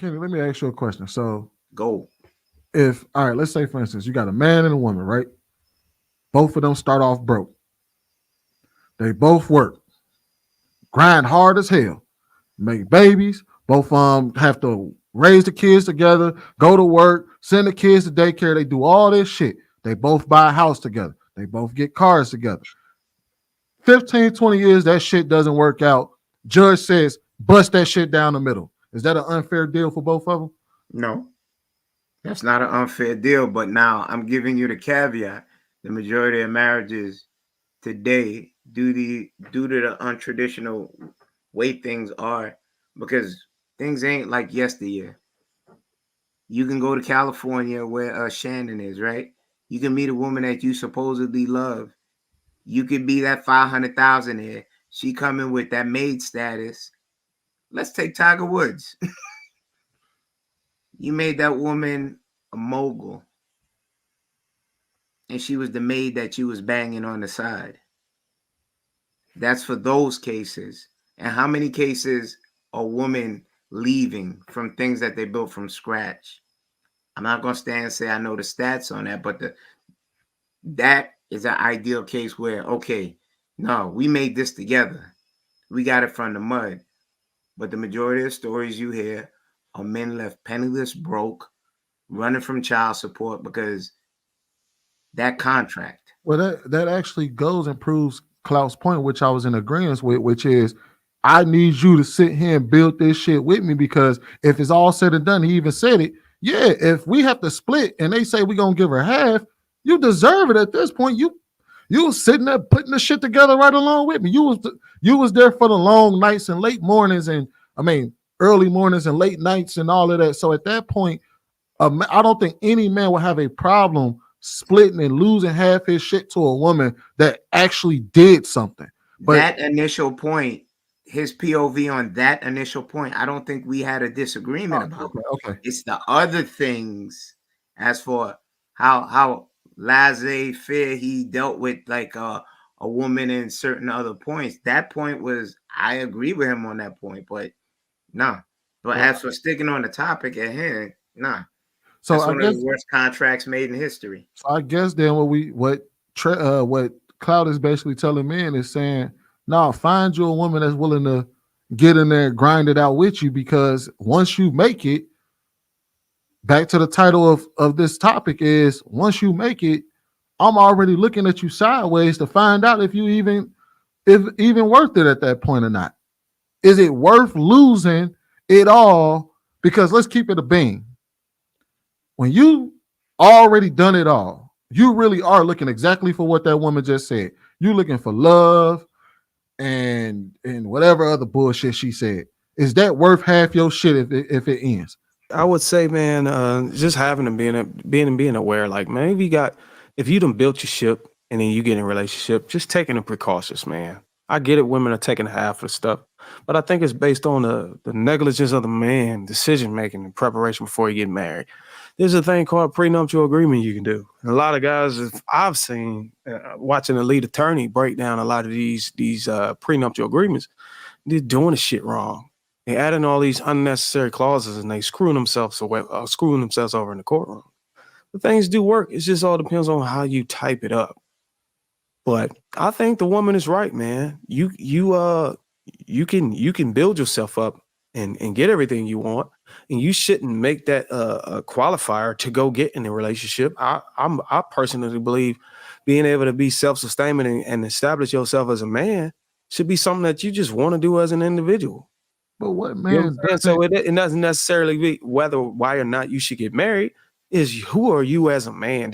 Kenny, let me ask you a question. So, Go. if all right, let's say for instance, you got a man and a woman, right? Both of them start off broke. They both work, grind hard as hell, make babies. Both have to raise the kids together, go to work, send the kids to daycare. They do all this shit. They both buy a house together. They both get cars together. 15, 20 years, that shit doesn't work out. Judge says, bust that shit down the middle. Is that an unfair deal for both of them? No, that's not an unfair deal. But now I'm giving you the caveat. The majority of marriages today, due to the untraditional way things are, because things ain't like yesteryear. You can go to California where Shannon is, right? You can meet a woman that you supposedly love. You could be that 500,000 there. She coming with that maid status. Let's take Tiger Woods. You made that woman a mogul, and she was the maid that you was banging on the side. That's for those cases. And how many cases are women leaving from things that they built from scratch? I'm not gonna stand and say I know the stats on that, but that is an ideal case where, okay, no, we made this together. We got it from the mud. But the majority of stories you hear are men left penniless, broke, running from child support because that contract. Well, that actually goes and proves Klaus' point, which I was in agreement with, which is I need you to sit here and build this shit with me because if it's all said and done, he even said it. Yeah, if we have to split and they say we're gonna give her half, you deserve it at this point. You was sitting there putting the shit together right along with me. You was there for the long nights and late mornings and I mean early mornings and late nights and all of that. So at that point, I don't think any man will have a problem splitting and losing half his shit to a woman that actually did something. But That initial point, his POV on that initial point, I don't think we had a disagreement about. okay. It's the other things as for how laissez-faire he dealt with like a woman in certain other points. That point was I agree with him on that point, but nah. But Well, as for sticking on the topic at hand, nah. so That's I one of guess the worst contracts made in history. then what Cloud is basically telling men is saying, no, find you a woman that's willing to get in there and grind it out with you because once you make it, back to the title of this topic is once you make it, I'm already looking at you sideways to find out if even worth it at that point or not. Is it worth losing it all? Because let's keep it a bean. When you already done it all, you really are looking exactly for what that woman just said. You're looking for love and whatever other bullshit she said. Is that worth half your shit if it ends? I would say, man, just having to being aware, like, man, if you done built your ship and then you get in a relationship, just taking the precautions, man. I get it, women are taking half of the stuff, but I think it's based on the negligence of the man, decision making, and preparation before you get married. There's a thing called prenuptial agreement you can do. And a lot of guys I've seen watching a lead attorney break down a lot of these prenuptial agreements, they're doing the shit wrong. They adding all these unnecessary clauses and they screwing themselves over in the courtroom. The things do work. It just all depends on how you type it up. But I think the woman is right, man. You can build yourself up and get everything you want, and you shouldn't make that a qualifier to go get in a relationship. I personally believe being able to be self-sustaining and establish yourself as a man should be something that you just want to do as an individual. But what You know man what I'm saying? So it doesn't necessarily be why or not you should get married. Is who are you as a man?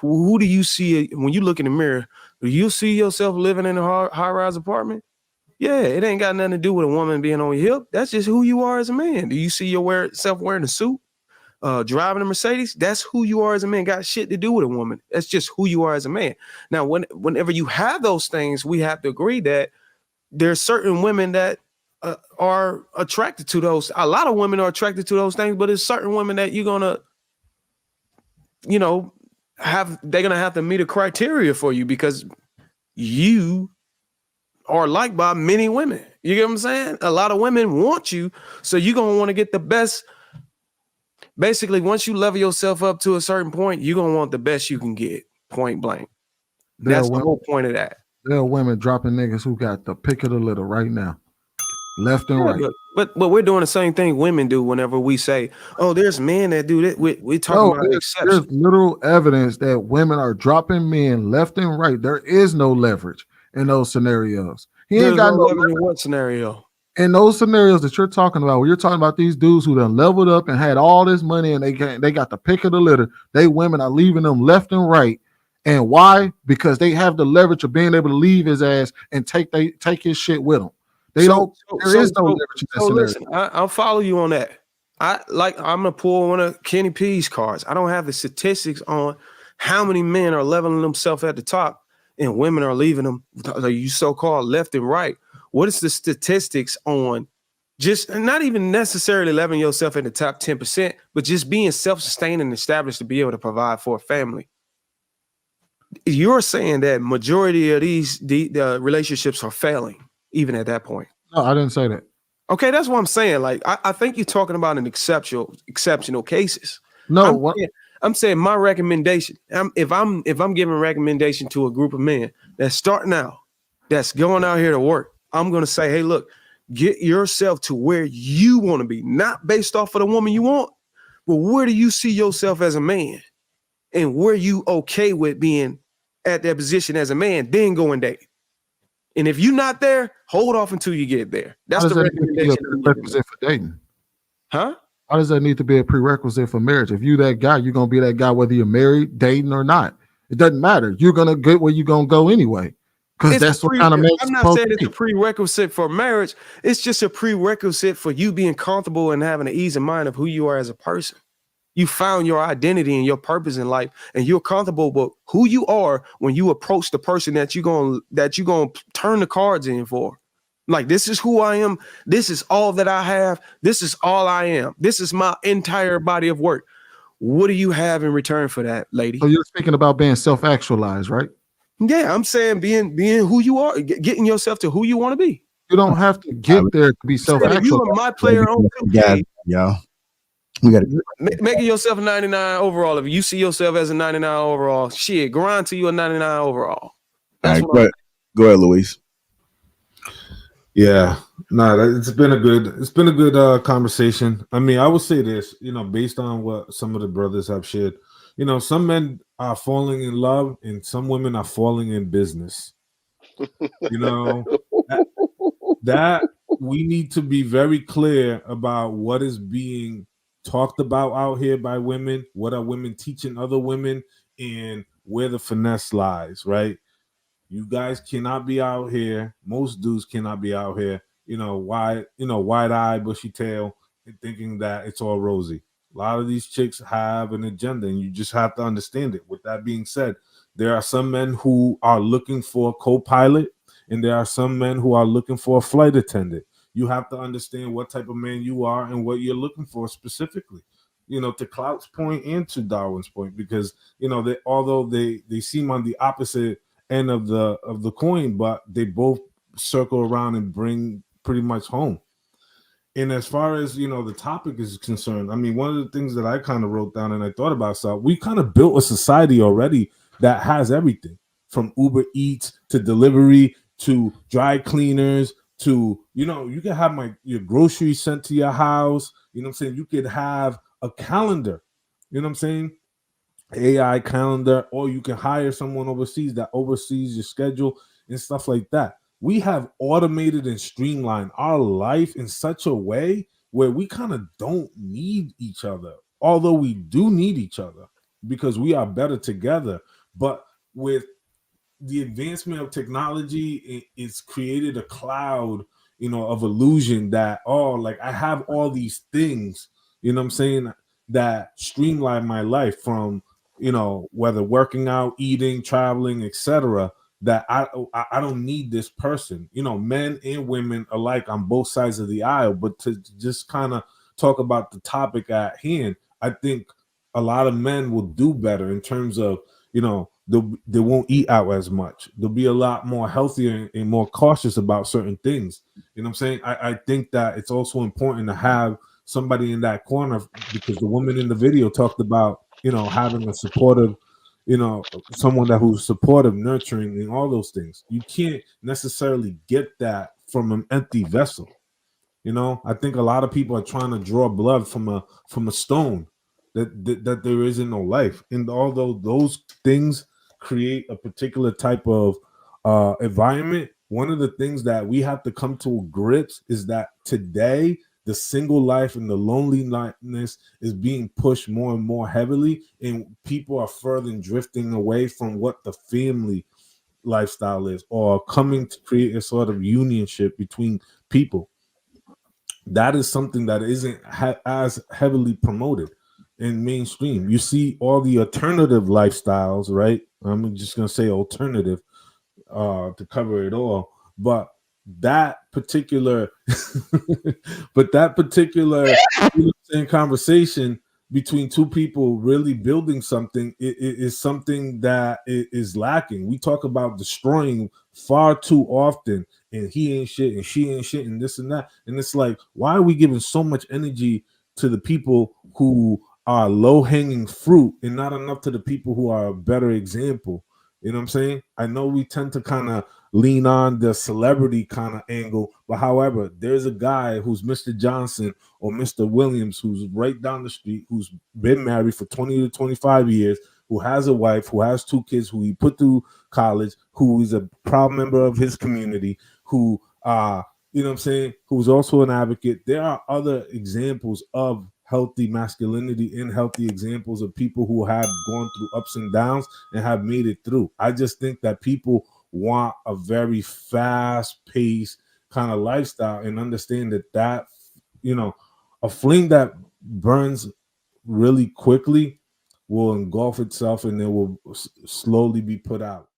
Who do you see when you look in the mirror? Do you see yourself living in a high-rise apartment? Yeah, it ain't got nothing to do with a woman being on your hip. That's just who you are as a man. Do you see yourself wearing a suit, driving a Mercedes? That's who you are as a man. Got shit to do with a woman. That's just who you are as a man. Now, whenever you have those things, we have to agree that there's certain women that are attracted to those. A lot of women are attracted to those things, but there's certain women that you're gonna, they're gonna have to meet a criteria for you because you are liked by many women. You get what I'm saying? A lot of women want you, so you're gonna want to get the best Basically, once you level yourself up to a certain point, you're gonna want the best you can get, point blank. That's the whole point of that. There are women dropping niggas who got the pick of the litter right now, left and right. But we're doing the same thing women do whenever we say, "Oh, there's men that do that." We're talking about exceptions. There's literal evidence that women are dropping men left and right. There is no leverage in those scenarios. There's no leverage in what scenario? In those scenarios that you're talking about, where you're talking about these dudes who done leveled up and had all this money and they got the pick of the litter, they women are leaving them left and right. And why? Because they have the leverage of being able to leave his ass and take his shit with them. There is no leverage in that scenario. Listen, I'll follow you on that. I'm gonna pull one of Kenny P's cards. I don't have the statistics on how many men are leveling themselves at the top and women are leaving them, you so-called left and right. What is the statistics on just not even necessarily leveling yourself in the top 10%, but just being self-sustained and established to be able to provide for a family? You're saying that majority of the relationships are failing, even at that point. No, I didn't say that. Okay, that's what I'm saying. Like, I think you're talking about an exceptional cases. No, I'm saying my recommendation. If I'm giving a recommendation to a group of men that's starting out, that's going out here to work, I'm gonna say, hey, look, get yourself to where you want to be, not based off of the woman you want, but where do you see yourself as a man, and where you okay with being at that position as a man, then go and date. And if you're not there, hold off until you get there. That's the recommendation. Prerequisite for dating. Huh? Why does that need to be a prerequisite for marriage? If you that guy, you're gonna be that guy whether you're married, dating, or not. It doesn't matter. You're gonna get where you're gonna go anyway. Because that's what kind of man. I'm not saying it's a prerequisite for marriage. It's just a prerequisite for you being comfortable and having an ease of mind of who you are as a person. You found your identity and your purpose in life, and you're comfortable with who you are when you approach the person that you're gonna turn the cards in for. Like, this is who I am. This is all that I have. This is all I am. This is my entire body of work. What do you have in return for that, lady? So you're speaking about being self-actualized, right? Yeah, I'm saying being who you are, getting yourself to who you want to be. You don't have to get there to be self-actualized. You are my player on 2K. Yeah. We got making yourself a 99 overall. If you see yourself as a 99 overall, shit, grind to you a 99 overall. That's all right, go ahead, Luis. Yeah, no, it's been a good conversation. I mean, I would say this, based on what some of the brothers have shared, some men are falling in love and some women are falling in business. That we need to be very clear about what is being talked about out here by women, what are women teaching other women, and where the finesse lies, right? You guys cannot be out here, most dudes cannot be out here, wide-eyed, bushy tail, and thinking that it's all rosy. A lot of these chicks have an agenda, and you just have to understand it. With that being said, there are some men who are looking for a co-pilot, and there are some men who are looking for a flight attendant. You have to understand what type of man you are and what you're looking for specifically, to Clout's point and to Darwin's point, because, although they seem on the opposite end of the coin, but they both circle around and bring pretty much home. And as far as, the topic is concerned, I mean, one of the things that I kind of wrote down and I thought about, so we kind of built a society already that has everything from Uber Eats to delivery to dry cleaners to, you can have your groceries sent to your house. You know what I'm saying? You could have a calendar, you know what I'm saying? AI calendar, or you can hire someone overseas that oversees your schedule and stuff like that. We have automated and streamlined our life in such a way where we kind of don't need each other, although we do need each other because we are better together. But with the advancement of technology, it's created a cloud, of illusion that, I have all these things, you know what I'm saying, that streamline my life from, whether working out, eating, traveling, etc., that I don't need this person, men and women alike on both sides of the aisle. But to just kind of talk about the topic at hand, I think a lot of men will do better in terms of, they won't eat out as much. They'll be a lot more healthier and more cautious about certain things. You know what I'm saying? I think that it's also important to have somebody in that corner, because the woman in the video talked about, you know, having a supportive, you know, someone that who's supportive, nurturing, and all those things. You can't necessarily get that from an empty vessel. You know, I think a lot of people are trying to draw blood from a stone that there isn't no life. And although those things create a particular type of environment, one of the things that we have to come to grips is that today the single life and the loneliness is being pushed more and more heavily, and people are further drifting away from what the family lifestyle is, or coming to create a sort of unionship between people. That is something that isn't as heavily promoted in mainstream. You see all the alternative lifestyles, right? I'm just gonna say alternative to cover it all, but that particular but that particular, you know what I'm saying, conversation between two people really building something is something that is lacking. We talk about destroying far too often, and he ain't shit and she ain't shit and this and that, and it's like, why are we giving so much energy to the people who are low-hanging fruit and not enough to the people who are a better example? You know what I'm saying? I know we tend to kind of lean on the celebrity kind of angle, but however, there's a guy who's Mr. Johnson or Mr. Williams, who's right down the street, who's been married for 20 to 25 years, who has a wife, who has 2 kids, who he put through college, who is a proud member of his community, who you know what I'm saying, who's also an advocate. There are other examples of healthy masculinity and healthy examples of people who have gone through ups and downs and have made it through. I just think that people want a very fast-paced kind of lifestyle, and understand that you know, a flame that burns really quickly will engulf itself and it will slowly be put out.